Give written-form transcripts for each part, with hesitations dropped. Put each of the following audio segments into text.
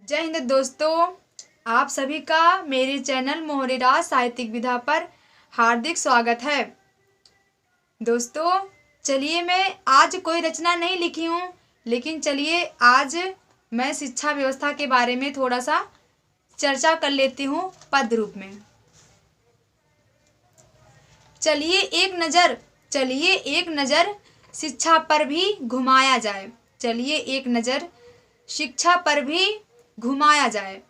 जय हिंद दोस्तों, आप सभी का मेरे चैनल मोहरेराज साहित्यिक विधा पर हार्दिक स्वागत है। दोस्तों चलिए, मैं आज कोई रचना नहीं लिखी हूँ, लेकिन चलिए आज मैं शिक्षा व्यवस्था के बारे में थोड़ा सा चर्चा कर लेती हूँ पद रूप में। चलिए एक नज़र शिक्षा पर भी घुमाया जाए। चलिए एक नज़र शिक्षा पर भी घुमाया जाए।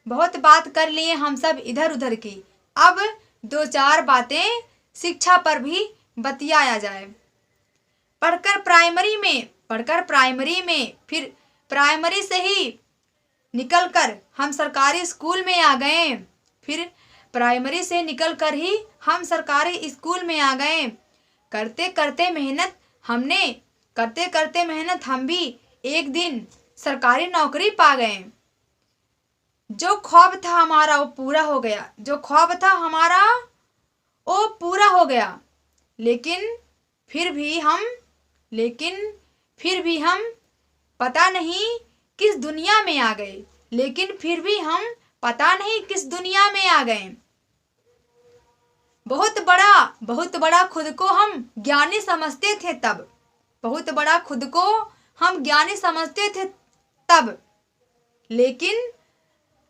बहुत बात कर लिए हम सब इधर उधर की, अब दो चार बातें शिक्षा पर भी बतियाया जाए। पढ़कर प्राइमरी में फिर प्राइमरी से ही निकलकर हम सरकारी स्कूल में आ गए। फिर प्राइमरी से निकलकर ही हम सरकारी स्कूल में आ गए। करते करते मेहनत हम भी एक दिन सरकारी नौकरी पा गए। जो ख्वाब था हमारा वो पूरा हो गया। लेकिन फिर भी हम पता नहीं किस दुनिया में आ गए। बहुत बड़ा खुद को हम ज्ञानी समझते थे तब।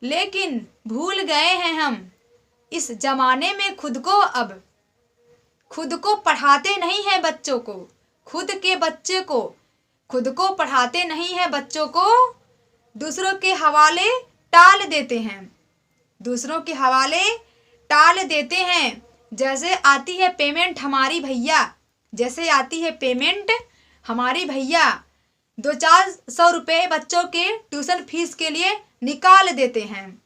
लेकिन भूल गए हैं हम इस जमाने में खुद को। अब खुद को पढ़ाते नहीं है बच्चों को, खुद को पढ़ाते नहीं है बच्चों को, दूसरों के हवाले टाल देते हैं। जैसे आती है पेमेंट हमारी भैया 200-400 रुपये बच्चों के ट्यूशन फीस के लिए निकाल देते हैं।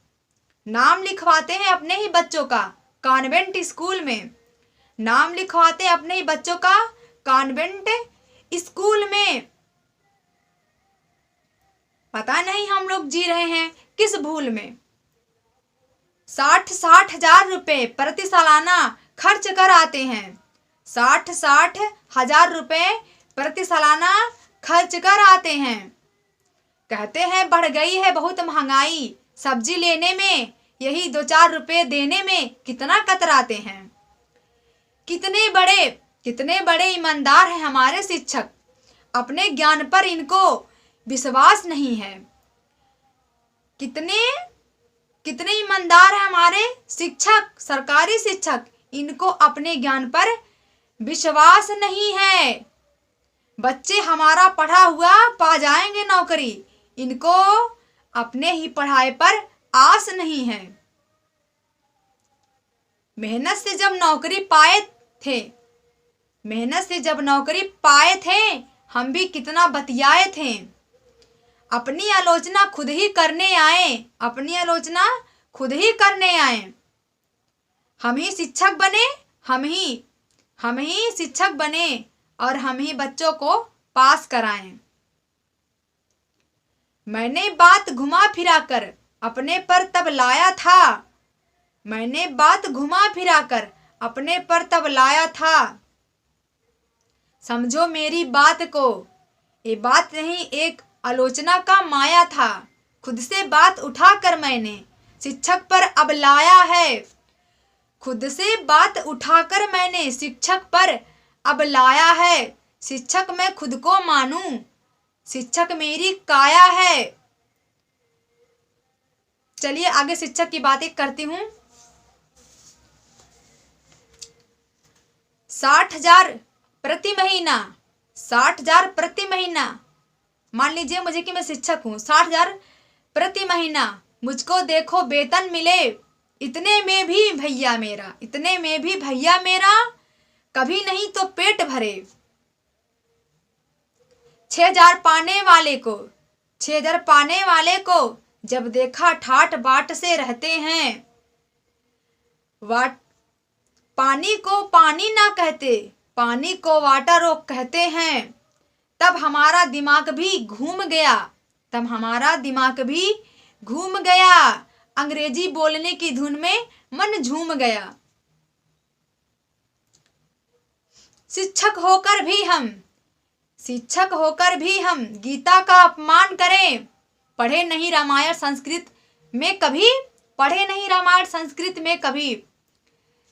नाम लिखवाते हैं अपने ही बच्चों का कॉन्वेंट स्कूल में। पता नहीं हम लोग जी रहे हैं किस भूल में। 60 हजार रुपये प्रति सालाना खर्च कर आते हैं। 60 हजार रुपये प्रति सालाना खर्च कर आते हैं। कहते हैं बढ़ गई है बहुत महंगाई, सब्जी लेने में यही 2-4 रुपये देने में कितना कतराते हैं। कितने बड़े ईमानदार हैं हमारे शिक्षक, अपने ज्ञान पर इनको विश्वास नहीं है। कितने ईमानदार हैं हमारे शिक्षक, सरकारी शिक्षक, इनको अपने ज्ञान पर विश्वास नहीं है। बच्चे हमारा पढ़ा हुआ पा जाएंगे नौकरी, इनको अपने ही पढ़ाई पर आस नहीं है। मेहनत से जब नौकरी पाए थे हम भी कितना बतियाए थे। अपनी आलोचना खुद ही करने आए। हम ही शिक्षक बने और हम ही बच्चों को पास कराएं। मैंने बात घुमा फिरा कर अपने पर तब लाया था। समझो मेरी बात को, ये बात नहीं एक आलोचना का माया था। खुद से बात उठाकर मैंने शिक्षक पर अब लाया है। शिक्षक मैं खुद को मानूं, शिक्षक मेरी काया है। चलिए आगे शिक्षक की बातें करती हूँ। 60,000 प्रति महीना। मान लीजिए मुझे कि मैं शिक्षक हूँ, 60,000 प्रति महीना मुझको देखो वेतन मिले। इतने में भी भैया मेरा कभी नहीं तो पेट भरे। 6,000 पाने वाले को जब देखा ठाट बाट से रहते हैं। पानी को पानी ना कहते, पानी को वाटर ओ कहते हैं। तब हमारा दिमाग भी घूम गया। अंग्रेजी बोलने की धुन में मन झूम गया। शिक्षक होकर भी हम गीता का अपमान करें। पढ़े नहीं रामायण संस्कृत में कभी, पढ़े नहीं रामायण संस्कृत में कभी।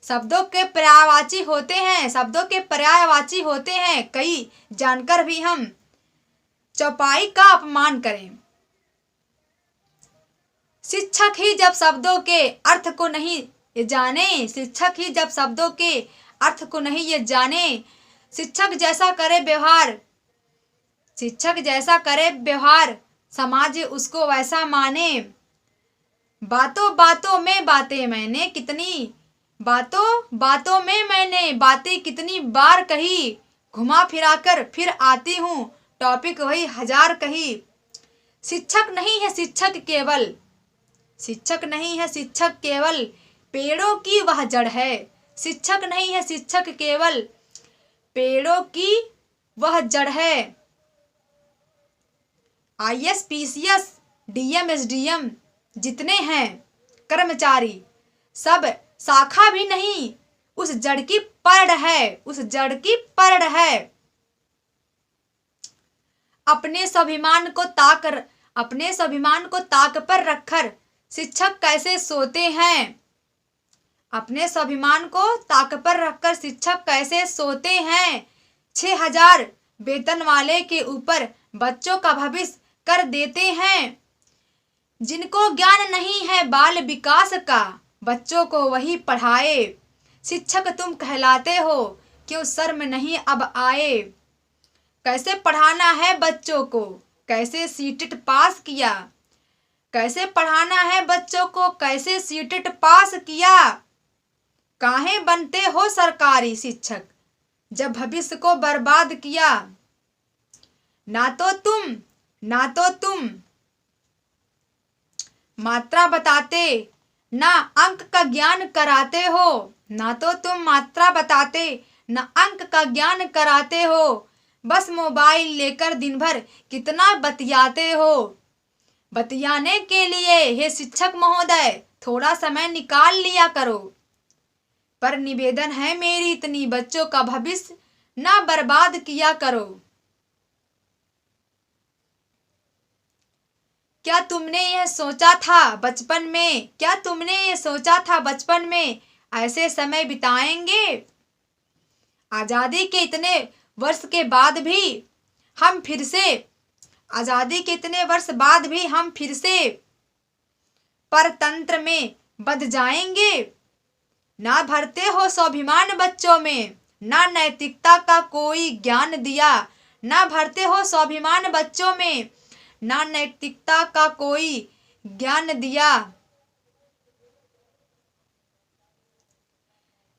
शब्दों के पर्यायवाची होते हैं, शब्दों के पर्यायवाची होते हैं कई, जानकर भी हम चौपाई का अपमान करें। शिक्षक ही जब शब्दों के अर्थ को नहीं जाने, शिक्षक ही जब शब्दों के अर्थ को नहीं ये जाने, शिक्षक जैसा करे व्यवहार, शिक्षक जैसा करे व्यवहार, समाज उसको वैसा माने। बातों बातों में बातें मैंने कितनी, बातों बातों में मैंने बातें कितनी बार कही, घुमा फिराकर फिर आती हूँ टॉपिक वही हजार कही। शिक्षक नहीं है शिक्षक केवल, शिक्षक नहीं है शिक्षक केवल पेड़ों की वह जड़ है, शिक्षक नहीं है शिक्षक केवल पेड़ों की वह जड़ है। IAS PCS DM SDM जितने हैं कर्मचारी, सब शाखा भी नहीं उस जड़ की पर्ण है, उस जड़ की पर्ण है। अपने स्वाभिमान को ताक पर रखकर शिक्षक कैसे सोते हैं, अपने स्वाभिमान को ताक पर रखकर शिक्षक कैसे सोते हैं। 6000 वेतन वाले के ऊपर बच्चों का भविष्य कर देते हैं। जिनको ज्ञान नहीं है बाल विकास का, बच्चों को वही पढ़ाए। शिक्षक तुम कहलाते हो, क्यों शर्म नहीं अब आए। कैसे पढ़ाना है बच्चों को, कैसे सीटेट पास किया, कैसे पढ़ाना है बच्चों को, कैसे सीटेट पास किया। काहे बनते हो सरकारी शिक्षक, जब भविष्य को बर्बाद किया। ना तो तुम मात्रा बताते, ना अंक का ज्ञान कराते हो, ना तो तुम मात्रा बताते, ना अंक का ज्ञान कराते हो। बस मोबाइल लेकर दिन भर कितना बतियाते हो। बतियाने के लिए हे शिक्षक महोदय थोड़ा समय निकाल लिया करो। पर निवेदन है मेरी इतनी, बच्चों का भविष्य ना बर्बाद किया करो। क्या तुमने यह सोचा था बचपन में, क्या तुमने ये सोचा था बचपन में ऐसे समय बिताएंगे। आजादी के इतने वर्ष के बाद भी हम फिर से, आजादी के इतने वर्ष बाद भी हम फिर से परतंत्र में बंध जाएंगे। ना भरते हो स्वाभिमान बच्चों में, ना नैतिकता का कोई ज्ञान दिया। ना भरते हो स्वाभिमान बच्चों में, ना नैतिकता का कोई ज्ञान दिया।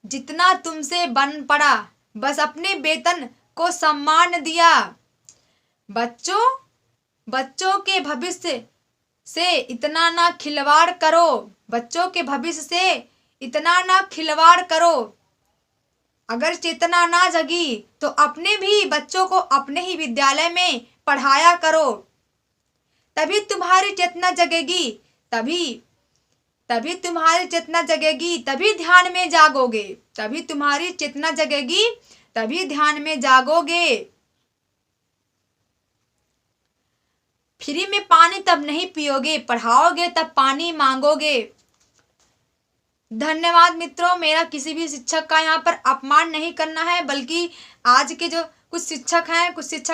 जितना तुमसे बन पड़ा बस अपने वेतन को सम्मान दिया। बच्चों के भविष्य से इतना ना खिलवाड़ करो, बच्चों के भविष्य से इतना ना खिलवाड़ करो। अगर चेतना ना जगी तो अपने भी बच्चों को अपने ही विद्यालय में पढ़ाया करो। तभी तुम्हारी चेतना जगेगी, तभी तुम्हारी चेतना जगेगी, तभी ध्यान में जागोगे। तभी तुम्हारी चेतना जगेगी, तभी ध्यान में जागोगे। फ्री में पानी तब नहीं पियोगे, पढ़ाओगे तब पानी मांगोगे। धन्यवाद मित्रों। मेरा किसी भी शिक्षक का यहाँ पर अपमान नहीं करना है, बल्कि आज के जो कुछ शिक्षक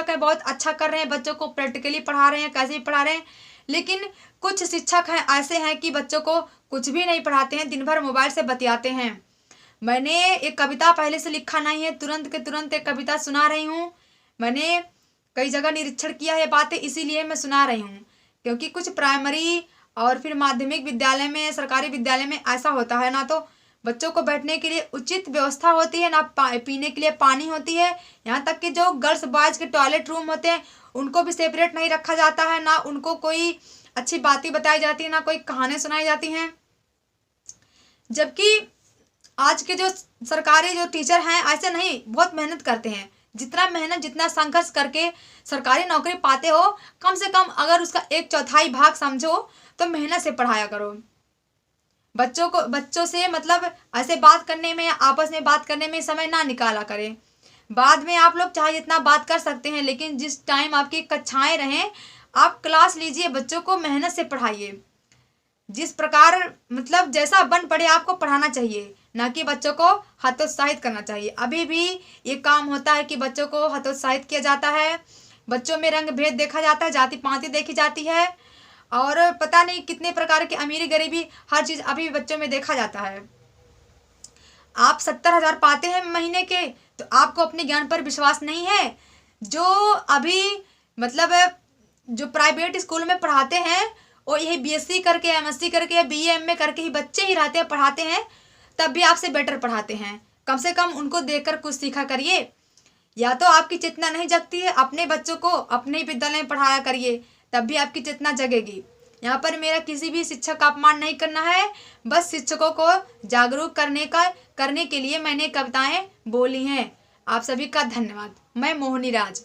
हैं बहुत अच्छा कर रहे हैं, बच्चों को प्रैक्टिकली पढ़ा रहे हैं, कैसे भी पढ़ा रहे हैं। लेकिन कुछ शिक्षक हैं ऐसे हैं कि बच्चों को कुछ भी नहीं पढ़ाते हैं, दिन भर मोबाइल से बतियाते हैं। मैंने एक कविता पहले से लिखा नहीं है, तुरंत के तुरंत एक कविता सुना रही हूँ। मैंने कई जगह निरीक्षण किया है बातें, इसीलिए मैं सुना रही हूँ। क्योंकि कुछ प्राइमरी और फिर माध्यमिक विद्यालय में, सरकारी विद्यालय में ऐसा होता है, ना तो बच्चों को बैठने के लिए उचित व्यवस्था होती है, ना पीने के लिए पानी होती है। यहाँ तक कि जो गर्ल्स बॉयज़ के टॉयलेट रूम होते हैं उनको भी सेपरेट नहीं रखा जाता है, ना उनको कोई अच्छी बातें बताई जाती है, ना कोई कहानी सुनाई जाती हैं। जबकि आज के जो सरकारी जो टीचर हैं ऐसे नहीं, बहुत मेहनत करते हैं। जितना संघर्ष करके सरकारी नौकरी पाते हो, कम से कम अगर उसका 1/4 भाग समझो तो मेहनत से पढ़ाया करो। बच्चों से मतलब ऐसे बात करने में, आपस में बात करने में समय ना निकाला करें। बाद में आप लोग चाहे जितना बात कर सकते हैं, लेकिन जिस टाइम आपकी कक्षाएं रहें आप क्लास लीजिए, बच्चों को मेहनत से पढ़ाइए। जिस प्रकार मतलब जैसा बन पड़े आपको पढ़ाना चाहिए, ना कि बच्चों को हतोत्साहित करना चाहिए। अभी भी ये काम होता है कि बच्चों को हतोत्साहित किया जाता है, बच्चों में रंग भेद देखा जाता है, जाति पाति देखी जाती है, और पता नहीं कितने प्रकार की अमीरी गरीबी हर चीज़ अभी भी बच्चों में देखा जाता है। आप 70,000 पाते हैं महीने के, तो आपको अपने ज्ञान पर विश्वास नहीं है। जो अभी मतलब जो प्राइवेट स्कूल में पढ़ाते हैं वो यही बीएससी करके, एमएससी करके या बीए एमए करके ही बच्चे ही रहते हैं, पढ़ाते हैं, तब भी आपसे बेटर पढ़ाते हैं। कम से कम उनको देखकर कुछ सीखा करिए। या तो आपकी चेतना नहीं जगती है, अपने बच्चों को अपने ही विद्यालय में पढ़ाया करिए, तब भी आपकी चेतना जगेगी। यहाँ पर मेरा किसी भी शिक्षक का अपमान नहीं करना है, बस शिक्षकों को जागरूक करने के लिए मैंने कविताएं बोली हैं। आप सभी का धन्यवाद। मैं मोहिनी राज।